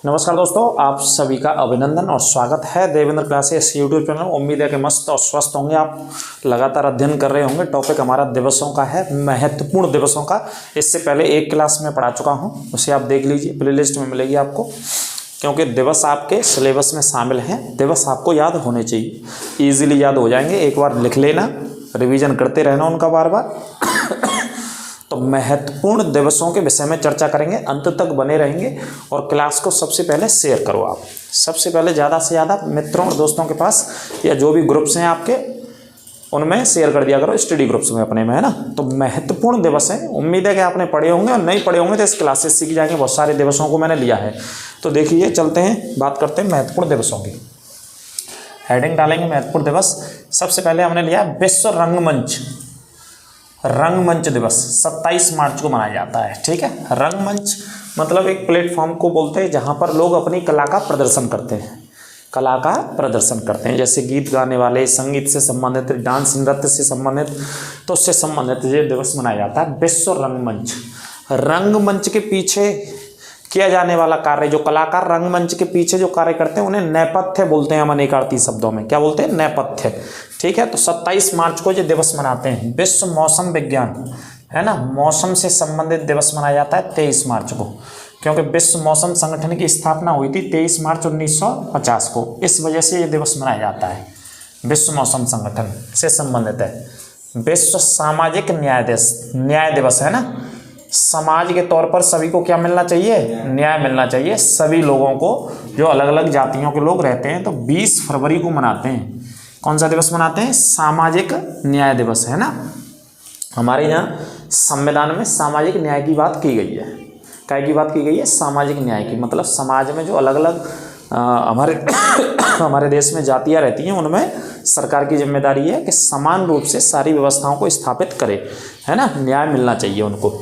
नमस्कार दोस्तों, आप सभी का अभिनंदन और स्वागत है देवेंद्र क्लासेस यूट्यूब चैनल। उम्मीद है कि मस्त और स्वस्थ होंगे। आप लगातार अध्ययन कर रहे होंगे। टॉपिक हमारा दिवसों का है, महत्वपूर्ण दिवसों का। इससे पहले एक क्लास में पढ़ा चुका हूं, उसे आप देख लीजिए, प्लेलिस्ट में मिलेगी आपको, क्योंकि दिवस आपके सिलेबस में शामिल हैं। दिवस आपको याद होने चाहिए, ईजिली याद हो जाएंगे। एक बार लिख लेना, रिविजन करते रहना उनका बार बार। तो महत्वपूर्ण दिवसों के विषय में चर्चा करेंगे, अंत तक बने रहेंगे। और क्लास को सबसे पहले शेयर करो आप, सबसे पहले ज़्यादा से ज़्यादा मित्रों और दोस्तों के पास, या जो भी ग्रुप्स हैं आपके उनमें शेयर कर दिया करो, स्टडी ग्रुप्स में अपने में, है ना। तो महत्वपूर्ण दिवस है, उम्मीद है कि आपने पढ़े होंगे, और नहीं पढ़े होंगे तो इस क्लास से सीख जाएंगे। बहुत सारे दिवसों को मैंने लिया है। तो देखिए, चलते हैं, बात करते हैं महत्वपूर्ण दिवसों की। हेडिंग डालेंगे महत्वपूर्ण दिवस। सबसे पहले हमने लिया विश्व रंगमंच। रंगमंच दिवस 27 मार्च को मनाया जाता है। ठीक है, रंगमंच मतलब एक प्लेटफॉर्म को बोलते हैं जहां पर लोग अपनी कला का प्रदर्शन करते हैं, कला का प्रदर्शन करते हैं। जैसे गीत गाने वाले, संगीत से संबंधित, डांस नृत्य से संबंधित, तो उससे संबंधित ये दिवस मनाया जाता है, विश्व रंगमंच। रंगमंच के पीछे किया जाने वाला कार्य, जो कलाकार रंगमंच के पीछे जो कार्य करते हैं, उन्हें नेपथ्य बोलते हैं हम अनेकार्थी शब्दों में। क्या बोलते हैं? नेपथ्य। ठीक है, तो 27 मार्च को ये दिवस मनाते हैं। विश्व मौसम विज्ञान, है ना, मौसम से संबंधित दिवस मनाया जाता है 23 मार्च को, क्योंकि विश्व मौसम संगठन की स्थापना हुई थी 23 मार्च 1950 को। इस वजह से ये दिवस मनाया जाता है, विश्व मौसम संगठन से संबंधित है। विश्व सामाजिक न्याय दिवस, है ना। समाज के तौर पर सभी को क्या मिलना चाहिए? न्याय मिलना चाहिए सभी लोगों को, जो अलग अलग जातियों के लोग रहते हैं। तो 20 फरवरी को मनाते हैं। कौन सा दिवस मनाते हैं? सामाजिक न्याय दिवस, है ना। हमारे यहाँ संविधान में सामाजिक न्याय की बात की गई है। क्या की बात की गई है? सामाजिक न्याय की। मतलब समाज में जो अलग अलग हमारे देश में जातियाँ रहती हैं, उनमें सरकार की जिम्मेदारी है कि समान रूप से सारी व्यवस्थाओं को स्थापित करे, है ना। न्याय मिलना चाहिए उनको।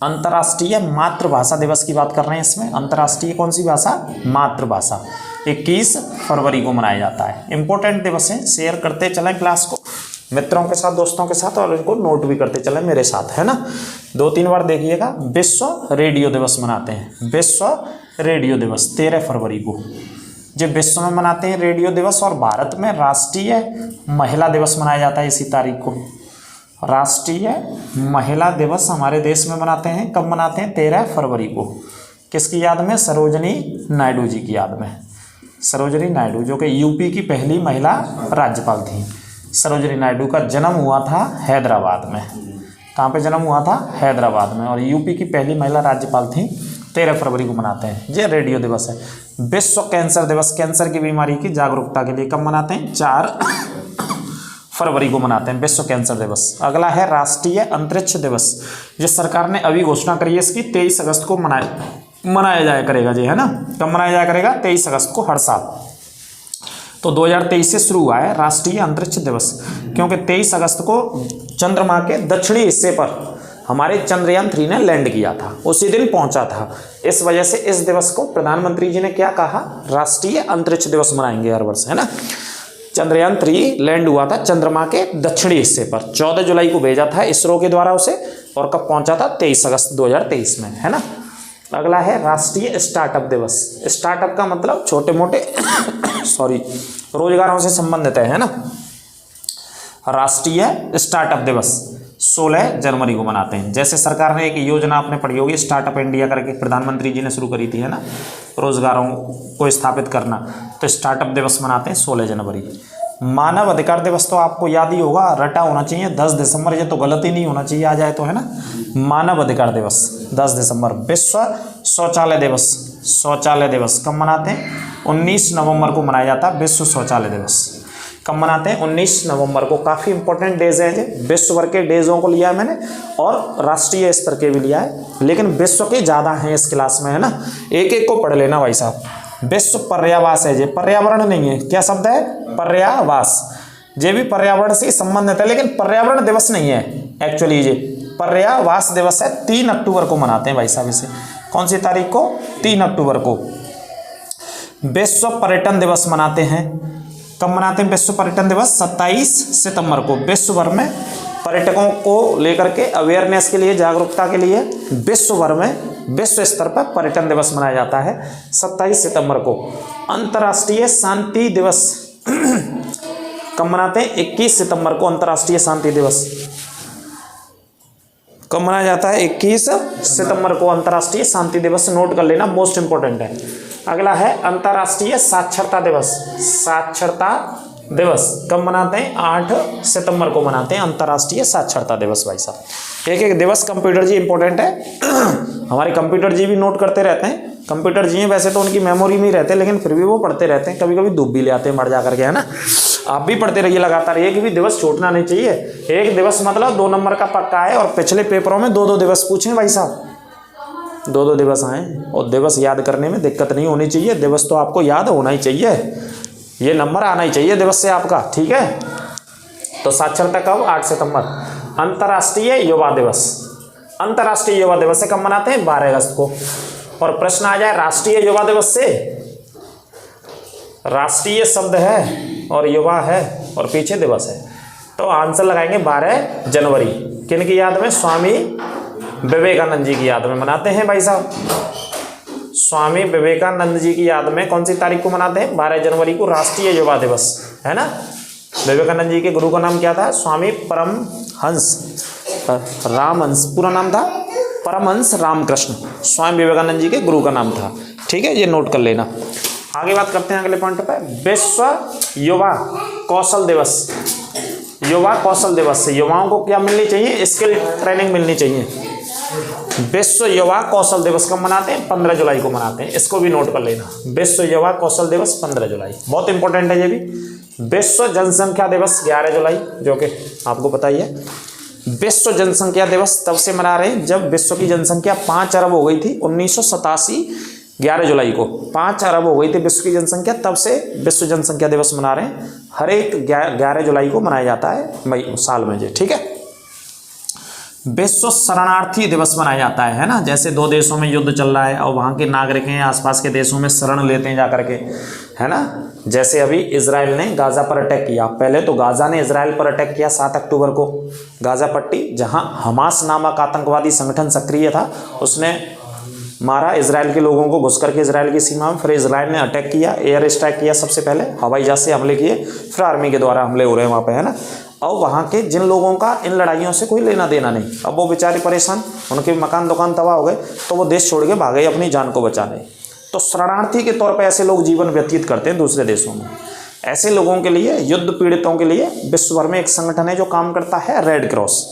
अंतर्राष्ट्रीय मातृभाषा दिवस की बात कर रहे हैं इसमें। अंतर्राष्ट्रीय कौन सी भाषा? मातृभाषा। 21 फरवरी को मनाया जाता है। इंपॉर्टेंट दिवस है, शेयर करते चलें क्लास को मित्रों के साथ, दोस्तों के साथ, और इनको नोट भी करते चलें मेरे साथ, है ना। 2-3 बार देखिएगा। विश्व रेडियो दिवस मनाते हैं। विश्व रेडियो दिवस 13 फरवरी को जो विश्व में मनाते हैं रेडियो दिवस। और भारत में राष्ट्रीय महिला दिवस मनाया जाता है इसी तारीख को। राष्ट्रीय महिला दिवस हमारे देश में मनाते हैं। कब मनाते हैं? 13 फरवरी को। किसकी याद में? सरोजनी नायडू जी की याद में। सरोजनी नायडू, जो कि यूपी की पहली महिला राज्यपाल थी। सरोजनी नायडू का जन्म हुआ था हैदराबाद में। कहाँ पे जन्म हुआ था? हैदराबाद में। और यूपी की पहली महिला राज्यपाल थी। 13 फरवरी को मनाते हैं। ये रेडियो दिवस है। विश्व कैंसर दिवस, कैंसर की बीमारी की जागरूकता के लिए कब मनाते हैं? 4 फरवरी को मनाते हैं, विश्व कैंसर दिवस। अगला है राष्ट्रीय अंतरिक्ष दिवस। जो सरकार ने अभी घोषणा करी है इसकी, 23 अगस्त को मनाया जाया करेगा जी, है ना। कब मनाया जाया करेगा? 23 अगस्त को हर साल। तो 2023 से शुरू हुआ है राष्ट्रीय अंतरिक्ष दिवस, क्योंकि 23 अगस्त को चंद्रमा के दक्षिणी हिस्से पर हमारे चंद्रयान 3 ने लैंड किया था, उसी दिन पहुंचा था। इस वजह से इस दिवस को प्रधानमंत्री जी ने क्या कहा? राष्ट्रीय अंतरिक्ष दिवस मनाएंगे हर वर्ष, है ना। चंद्रयान 3 लैंड हुआ था चंद्रमा के दक्षिणी हिस्से पर। 14 जुलाई को भेजा था इसरो के द्वारा उसे, और कब पहुंचा था? 23 अगस्त 2023 में, है ना। अगला है राष्ट्रीय स्टार्टअप दिवस। स्टार्टअप का मतलब छोटे मोटे रोजगारों से संबंधित है ना। राष्ट्रीय स्टार्टअप दिवस 16 जनवरी को मनाते हैं। जैसे सरकार ने एक योजना आपने पढ़ी होगी, स्टार्टअप इंडिया करके, प्रधानमंत्री जी ने शुरू करी थी, है ना, रोजगारों को स्थापित करना। तो स्टार्टअप दिवस मनाते हैं 16 जनवरी। मानव अधिकार दिवस तो आपको याद ही होगा, रटा होना चाहिए, 10 दिसंबर। ये तो गलत ही नहीं होना चाहिए, आ जाए तो, है ना। मानव अधिकार दिवस 10 दिसंबर। विश्व शौचालय दिवस, शौचालय दिवस कब मनाते हैं? 19 नवंबर को मनाया जाता है विश्व शौचालय दिवस। कब मनाते हैं? 19 नवंबर को। काफ़ी इंपॉर्टेंट डेज है, विश्व भर के डेजों को लिया है मैंने, और राष्ट्रीय स्तर के भी लिया है, लेकिन विश्व के ज़्यादा हैं इस क्लास में, है ना। एक एक को पढ़ लेना भाई साहब। विश्व पर्यावास है, ये पर्यावरण नहीं है। क्या शब्द है? पर्यावास। ये भी पर्यावरण से संबंधित है, लेकिन पर्यावरण दिवस नहीं है एक्चुअली। ये पर्यावास दिवस है, 3 अक्टूबर को मनाते हैं भाई साहब इसे। कौन सी तारीख को? 3 अक्टूबर को। विश्व पर्यटन दिवस मनाते हैं। कब मनाते हैं विश्व पर्यटन दिवस? 27 सितंबर को। विश्व भर में पर्यटकों को लेकर के अवेयरनेस के लिए, जागरूकता के लिए विश्व भर में विश्व स्तर पर पर्यटन दिवस मनाया जाता है 27 सितंबर को। अंतर्राष्ट्रीय शांति दिवस कब मनाते हैं? 21 सितंबर को अंतर्राष्ट्रीय शांति दिवस कब मनाया जाता है? 21 सितंबर को अंतर्राष्ट्रीय शांति दिवस। नोट कर लेना, मोस्ट इंपोर्टेंट है। अगला है अंतर्राष्ट्रीय साक्षरता दिवस। साक्षरता दिवस कब मनाते हैं? 8 सितंबर को मनाते हैं अंतर्राष्ट्रीय साक्षरता दिवस। भाई साहब एक एक दिवस कंप्यूटर जी इंपॉर्टेंट है। हमारे कंप्यूटर जी भी नोट करते रहते हैं। कंप्यूटर जी हैं वैसे तो उनकी मेमोरी में ही रहते हैं, लेकिन फिर भी वो पढ़ते रहते हैं। कभी कभी डूब भी ले आते हैं मर जा करके, है ना। आप भी पढ़ते रहिए लगातार, एक भी दिवस छूटना नहीं चाहिए। एक दिवस मतलब 2 नंबर का पक्का है। और पिछले पेपरों में 2-2 दिवस पूछे भाई साहब, 2-2 दिवस आए। और दिवस याद करने में दिक्कत नहीं होनी चाहिए। दिवस तो आपको याद होना ही चाहिए, ये नंबर आना ही चाहिए दिवस से आपका, ठीक है। तो साक्षरता कब? 8 सितंबर। अंतर्राष्ट्रीय युवा दिवस। अंतर्राष्ट्रीय युवा दिवस से कब मनाते हैं? 12 अगस्त को। और प्रश्न आ जाए राष्ट्रीय युवा दिवस से, राष्ट्रीय शब्द है और युवा है और पीछे दिवस है, तो आंसर लगाएंगे 12 जनवरी। किन की याद में? स्वामी विवेकानंद जी की याद में मनाते हैं भाई साहब। स्वामी विवेकानंद जी की याद में कौन सी तारीख को मनाते हैं? 12 जनवरी को राष्ट्रीय युवा दिवस, है ना। विवेकानंद जी के गुरु का नाम क्या था? स्वामी परमहंस रामहंस, पूरा नाम था परमहंस रामकृष्ण। स्वामी विवेकानंद जी के गुरु का नाम था, ठीक है, ये नोट कर लेना। आगे बात करते हैं अगले पॉइंट पे, विश्व युवा कौशल दिवस। युवा कौशल दिवस से युवाओं को क्या मिलनी चाहिए? स्किल ट्रेनिंग मिलनी चाहिए। विश्व युवा कौशल दिवस कब मनाते हैं? 15 जुलाई को मनाते हैं। इसको भी नोट कर लेना, विश्व युवा कौशल दिवस 15 जुलाई, बहुत इंपॉर्टेंट है ये भी। विश्व जनसंख्या दिवस 11 जुलाई, जो कि आपको पता ही है। विश्व जनसंख्या दिवस तब से मना रहे हैं जब विश्व की जनसंख्या 5 अरब हो गई थी। 1987 11 जुलाई को 5 अरब हो गई थी विश्व की जनसंख्या, तब से विश्व जनसंख्या दिवस मना रहे हैं। हर एक 11 जुलाई को मनाया जाता है मई साल में, ठीक है। विश्व शरणार्थी दिवस मनाया जाता है ना। जैसे 2 देशों में युद्ध चल रहा है और वहाँ के नागरिक हैं आसपास के देशों में शरण लेते हैं जाकर के, है ना। जैसे अभी इजराइल ने गाजा पर अटैक किया, पहले तो गाजा ने इजराइल पर अटैक किया 7 अक्टूबर को। गाजा पट्टी जहाँ हमास नामक आतंकवादी संगठन सक्रिय था, उसने मारा इजराइल के लोगों को घुस करके इजराइल की सीमा में। फिर इजराइल ने अटैक किया, एयर स्ट्राइक किया, सबसे पहले हवाई जहाज से हमले किए, फिर आर्मी के द्वारा हमले हो रहे हैं वहाँ पे, है ना। और वहाँ के जिन लोगों का इन लड़ाइयों से कोई लेना देना नहीं, अब वो बेचारे परेशान, उनके मकान दुकान तबाह हो गए, तो वो देश छोड़ के भागे अपनी जान को बचाने। तो शरणार्थी के तौर पर ऐसे लोग जीवन व्यतीत करते हैं दूसरे देशों में। ऐसे लोगों के लिए, युद्ध पीड़ितों के लिए विश्व भर में एक संगठन है जो काम करता है, रेड क्रॉस,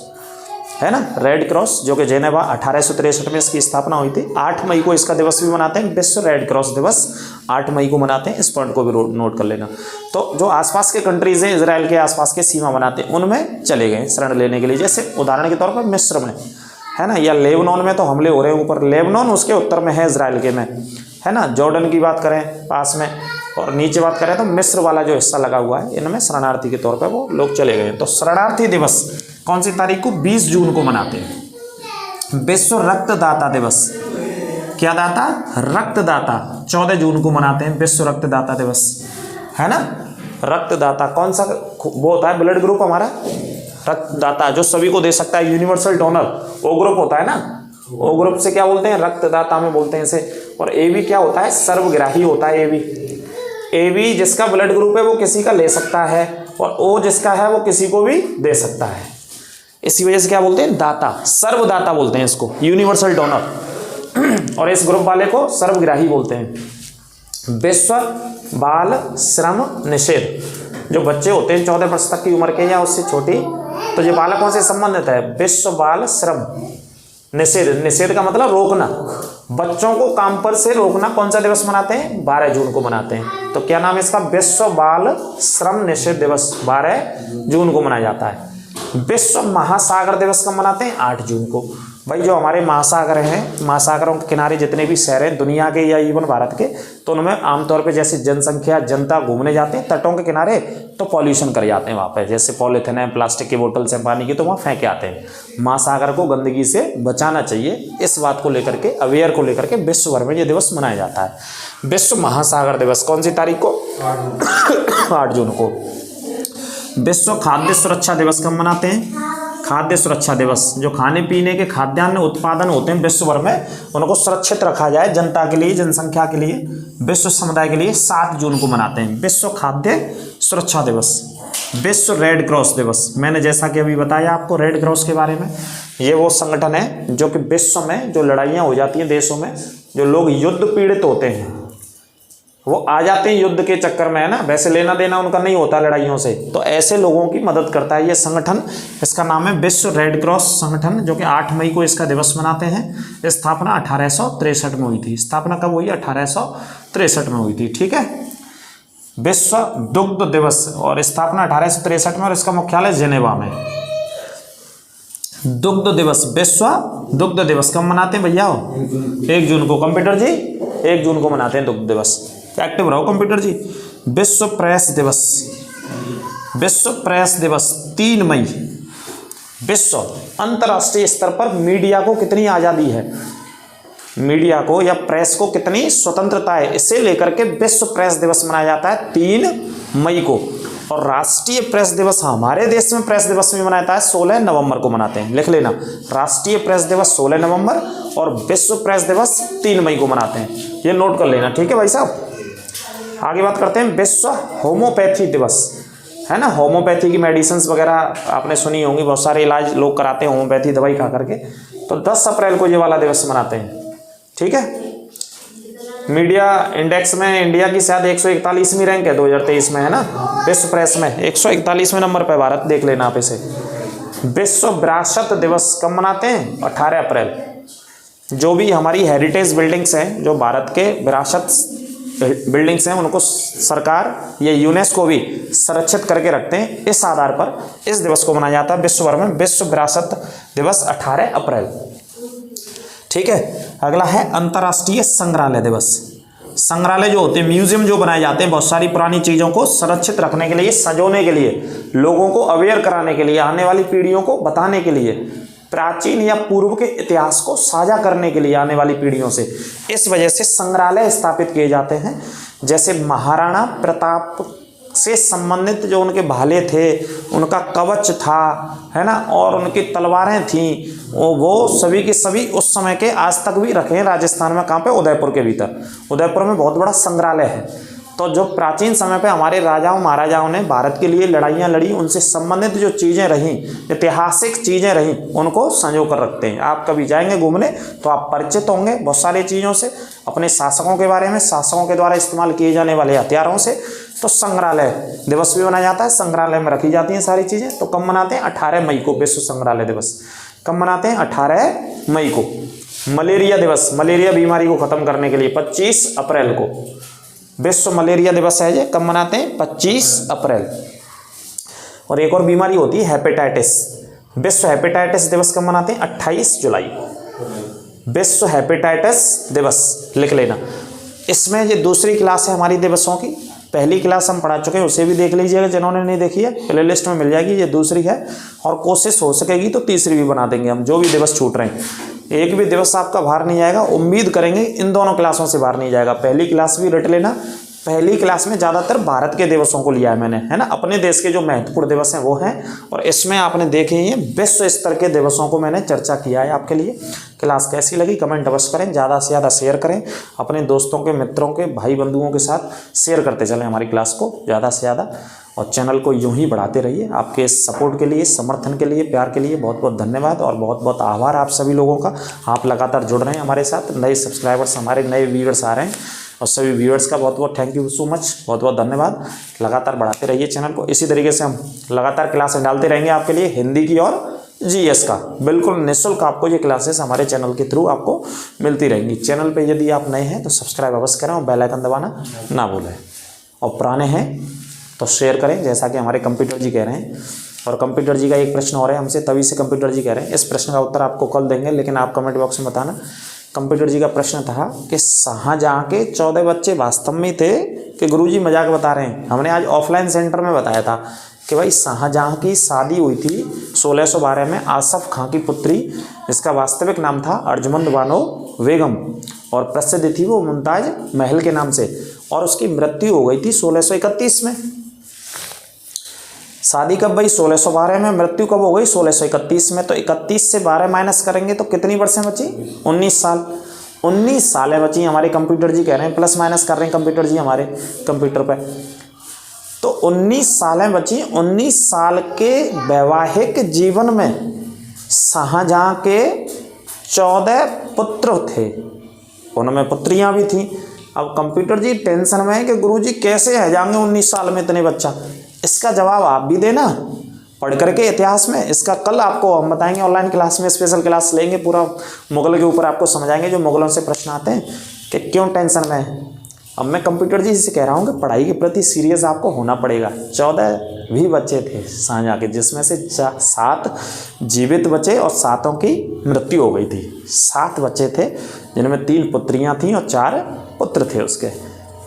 है ना। रेड क्रॉस, जो कि जेनेवा 1863 में इसकी स्थापना हुई थी। 8 मई को इसका दिवस भी मनाते हैं, विश्व रेड क्रॉस दिवस 8 मई को मनाते हैं। इस पॉइंट को भी नोट कर लेना। तो जो आसपास के कंट्रीज हैं, इजराइल के आसपास के सीमा बनाते हैं, उनमें चले गए शरण लेने के लिए। जैसे उदाहरण के तौर पर मिस्र में, है ना, या लेबनान में तो हमले हो रहे हैं ऊपर, लेबनान उसके उत्तर में है इजराइल के में, है ना। जॉर्डन की बात करें पास में, और नीचे बात करें तो मिस्र वाला जो हिस्सा लगा हुआ है, इनमें शरणार्थी के तौर पर वो लोग चले गए। तो शरणार्थी दिवस कौन सी तारीख को? 20 जून को मनाते हैं। विश्व रक्तदाता दिवस, क्या दाता? रक्तदाता, 14 जून को मनाते हैं विश्व रक्तदाता दिवस, है ना। रक्तदाता कौन सा वो होता है? ब्लड ग्रुप हमारा रक्तदाता, जो सभी को दे सकता है, यूनिवर्सल डोनर, ओ ग्रुप होता है ना। ओ ग्रुप से क्या बोलते हैं? रक्तदाता में बोलते हैं इसे। और ए बी क्या होता है? सर्वग्राही होता है। ए बी जिसका ब्लड ग्रुप है वो किसी का ले सकता है, और ओ जिसका है वो किसी को भी दे सकता है। इसी वजह से क्या बोलते हैं? दाता, सर्वदाता बोलते हैं इसको, यूनिवर्सल डोनर। और इस ग्रुप वाले को सर्वग्राही बोलते हैं। विश्व बाल श्रम निषेध, जो बच्चे होते हैं 14 वर्ष तक की उम्र के या उससे छोटी, तो ये बालकों से संबंधित है। विश्व बाल श्रम निषेध, निषेध का मतलब रोकना, बच्चों को काम पर से रोकना। कौन सा दिवस मनाते हैं? 12 जून को मनाते हैं। तो क्या नाम है इसका? विश्व बाल श्रम निषेध दिवस 12 जून को मनाया जाता है। विश्व महासागर दिवस कब मनाते हैं? 8 जून को। भाई जो हमारे महासागर हैं, महासागरों के किनारे जितने भी शहर हैं दुनिया के या इवन भारत के, तो उनमें आमतौर पे जैसे जनसंख्या, जनता घूमने जाते हैं तटों के किनारे, तो पॉल्यूशन कर जाते हैं वहाँ पे। जैसे पॉलीथिन है, प्लास्टिक की बोतल से पानी की, तो वहाँ फेंक आते हैं। महासागर को गंदगी से बचाना चाहिए, इस बात को लेकर के, अवेयर को लेकर के विश्व भर में ये दिवस मनाया जाता है। विश्व महासागर दिवस कौन सी तारीख को? 8 जून को। विश्व खाद्य सुरक्षा दिवस कब मनाते हैं? खाद्य सुरक्षा दिवस, जो खाने पीने के खाद्यान्न उत्पादन होते हैं विश्व भर में उनको सुरक्षित रखा जाए जनता के लिए, जनसंख्या के लिए, विश्व समुदाय के लिए 7 जून को मनाते हैं विश्व खाद्य सुरक्षा दिवस। विश्व रेड क्रॉस दिवस, मैंने जैसा कि अभी बताया आपको रेड क्रॉस के बारे में, ये वो संगठन है जो कि विश्व में जो लड़ाइयाँ हो जाती हैं देशों में, जो लोग युद्ध पीड़ित होते हैं, वो आ जाते हैं युद्ध के चक्कर में, है ना, वैसे लेना देना उनका नहीं होता लड़ाइयों से, तो ऐसे लोगों की मदद करता है ये संगठन। इसका नाम है विश्व रेड क्रॉस संगठन, जो कि 8 मई को इसका दिवस मनाते हैं। स्थापना 1863 में हुई थी। स्थापना कब हुई? 1863 में हुई थी। ठीक है। विश्व दुग्ध दिवस, और स्थापना 1863 में, और इसका मुख्यालय जेनेवा में। दुग्ध दिवस, विश्व दुग्ध दिवस कब मनाते हैं भैया? 1 जून को। कंप्यूटर जी 1 जून को मनाते हैं दुग्ध दिवस। एक्टिव रहो कंप्यूटर जी। विश्व प्रेस दिवस, विश्व प्रेस दिवस 3 मई। विश्व अंतर्राष्ट्रीय स्तर पर मीडिया को कितनी आज़ादी है, मीडिया को या प्रेस को कितनी स्वतंत्रता है, इसे लेकर के विश्व प्रेस दिवस मनाया जाता है 3 मई को। और राष्ट्रीय प्रेस दिवस हमारे देश में प्रेस दिवस भी मनाया जाता है 16 नवंबर को मनाते हैं। लिख लेना, राष्ट्रीय प्रेस दिवस 16 नवंबर और विश्व प्रेस दिवस 3 मई को मनाते हैं। ये नोट कर लेना, ठीक है भाई साहब। आगे बात करते हैं विश्व होम्योपैथी दिवस, है ना। होम्योपैथी की मेडिसिन वगैरह आपने सुनी होंगी, बहुत सारे इलाज लोग कराते हैं होम्योपैथी दवाई खा करके, तो 10 अप्रैल को ये वाला दिवस मनाते हैं। ठीक है। मीडिया इंडेक्स में इंडिया की शायद 141वीं रैंक है 2023 में, है ना। विश्व प्रेस में 141वें नंबर पर भारत, देख लेना आप इसे। विश्व विरासत दिवस कब मनाते हैं? 18 अप्रैल। जो भी हमारी हेरिटेज बिल्डिंग्स हैं, जो भारत के विरासत बिल्डिंग्स हैं, उनको सरकार या यूनेस्को भी संरक्षित करके रखते हैं। इस आधार पर इस दिवस को मनाया जाता है विश्व भर में, विश्व विरासत दिवस 18 अप्रैल। ठीक है। अगला है अंतर्राष्ट्रीय संग्रहालय दिवस। संग्रहालय जो होते हैं, म्यूजियम जो बनाए जाते हैं, बहुत सारी पुरानी चीज़ों को संरक्षित रखने के लिए, संजोने के लिए, लोगों को अवेयर कराने के लिए, आने वाली पीढ़ियों को बताने के लिए, प्राचीन या पूर्व के इतिहास को साझा करने के लिए आने वाली पीढ़ियों से, इस वजह से संग्रहालय स्थापित किए जाते हैं। जैसे महाराणा प्रताप से संबंधित जो उनके भाले थे, उनका कवच था, है ना, और उनकी तलवारें थीं, वो सभी के सभी उस समय के आज तक भी रखे हैं राजस्थान में। कहाँ पे? उदयपुर के भीतर। उदयपुर में बहुत बड़ा संग्रहालय है। तो जो प्राचीन समय पे हमारे राजाओं महाराजाओं ने भारत के लिए लड़ाइयाँ लड़ी, उनसे संबंधित जो चीज़ें रहीं, ऐतिहासिक चीज़ें रहीं, उनको संजो कर रखते हैं। आप कभी जाएंगे घूमने तो आप परिचित होंगे बहुत सारी चीज़ों से, अपने शासकों के बारे में, शासकों के द्वारा इस्तेमाल किए जाने वाले हथियारों से। तो संग्रहालय दिवस भी मनाया जाता है, संग्रहालय में रखी जाती हैं सारी चीज़ें। तो कब मनाते हैं? 18 मई को विश्व संग्रहालय दिवस। कब मनाते हैं? 18 मई को। मलेरिया दिवस, मलेरिया बीमारी को ख़त्म करने के लिए 25 अप्रैल को विश्व मलेरिया दिवस है। ये कब मनाते हैं? 25 अप्रैल। और एक और बीमारी होती है हेपेटाइटिस। विश्व हेपेटाइटिस दिवस कब मनाते हैं? 28 जुलाई को विश्व हेपेटाइटिस दिवस, लिख लेना। इसमें ये दूसरी क्लास है हमारी दिवसों की। पहली क्लास हम पढ़ा चुके हैं, उसे भी देख लीजिएगा जिन्होंने नहीं देखी है, प्ले लिस्ट में मिल जाएगी। ये दूसरी है, और कोशिश हो सकेगी तो तीसरी भी बना देंगे हम, जो भी दिवस छूट रहे हैं। एक भी दिवस आपका बाहर नहीं जाएगा, उम्मीद करेंगे इन दोनों क्लासों से बाहर नहीं जाएगा। पहली क्लास भी रट लेना। पहली क्लास में ज़्यादातर भारत के दिवसों को लिया है मैंने, है ना। अपने देश के जो महत्वपूर्ण दिवस हैं वो हैं, और इसमें आपने देखे ही हैं विश्व स्तर के दिवसों को मैंने चर्चा किया है आपके लिए। क्लास कैसी लगी कमेंट अवश्य करें, ज़्यादा से ज़्यादा शेयर करें, अपने दोस्तों के, मित्रों के, भाई बंधुओं के साथ शेयर करते चलें हमारी क्लास को ज़्यादा से ज़्यादा, और चैनल को यूं ही बढ़ाते रहिए। आपके सपोर्ट के लिए, समर्थन के लिए, प्यार के लिए बहुत बहुत धन्यवाद, और बहुत बहुत आभार आप सभी लोगों का। आप लगातार जुड़ रहे हैं हमारे साथ, नए सब्सक्राइबर्स, हमारे नए व्यूअर्स आ रहे हैं, और सभी व्यूअर्स का बहुत बहुत थैंक यू सो मच, बहुत बहुत धन्यवाद। लगातार बढ़ाते रहिए चैनल को। इसी तरीके से हम लगातार क्लासें डालते रहेंगे आपके लिए, हिंदी की और जीएस का, बिल्कुल निःशुल्क आपको ये क्लासेस हमारे चैनल के थ्रू आपको मिलती रहेंगी। चैनल पे यदि आप नए हैं तो सब्सक्राइब अवश्य करें और बेल आइकन दबाना ना भूलें, और पुराने हैं तो शेयर करें, जैसा कि हमारे कंप्यूटर जी कह रहे हैं। और कंप्यूटर जी का एक प्रश्न और है हमसे, तभी से कंप्यूटर जी कह रहे हैं, इस प्रश्न का उत्तर आपको कल देंगे, लेकिन आप कमेंट बॉक्स में बताना। कंप्यूटर जी का प्रश्न था कि शाहजहाँ के 14 बच्चे वास्तव में थे कि गुरुजी मजाक बता रहे हैं। हमने आज ऑफलाइन सेंटर में बताया था कि भाई शाहजहाँ की शादी हुई थी 1612 में आसफ खां की पुत्री, जिसका वास्तविक नाम था अर्जुमंद बानो बेगम, और प्रसिद्ध थी वो मुमताज महल के नाम से, और उसकी मृत्यु हो गई थी 1631 में। शादी कब भाई 1612 में, मृत्यु कब हो गई 1631 में। तो 31 से 12 माइनस करेंगे तो कितनी वर्षें बची, 19 साल। 19 सालें बची हमारे कंप्यूटर जी कह रहे हैं, प्लस माइनस कर रहे हैं कंप्यूटर जी हमारे कंप्यूटर पे। तो 19 सालें बची। 19 साल के वैवाहिक जीवन में शाहजहां के 14 पुत्र थे, उनमें पुत्रियां भी थी। अब कंप्यूटर जी टेंशन में है कि गुरुजी कैसे है जाएंगे 19 साल में इतने बच्चा। इसका जवाब आप भी देना पढ़ करके इतिहास में। इसका कल आपको हम बताएंगे ऑनलाइन क्लास में, स्पेशल क्लास लेंगे, पूरा मुगल के ऊपर आपको समझाएंगे जो मुगलों से प्रश्न आते हैं कि क्यों टेंशन में है। अब मैं कंप्यूटर जी से कह रहा हूँ कि पढ़ाई के प्रति सीरियस आपको होना पड़ेगा। 14 भी बच्चे थे शाहजहां के, जिसमें से 7 जीवित बचे और 7 की मृत्यु हो गई थी। 7 बच्चे थे जिनमें 3 पुत्रियां थीं और 4 पुत्र थे उसके।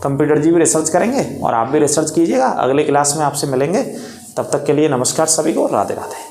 कंप्यूटर जी भी रिसर्च करेंगे और आप भी रिसर्च कीजिएगा। अगले क्लास में आपसे मिलेंगे, तब तक के लिए नमस्कार सभी को, राधे राधे।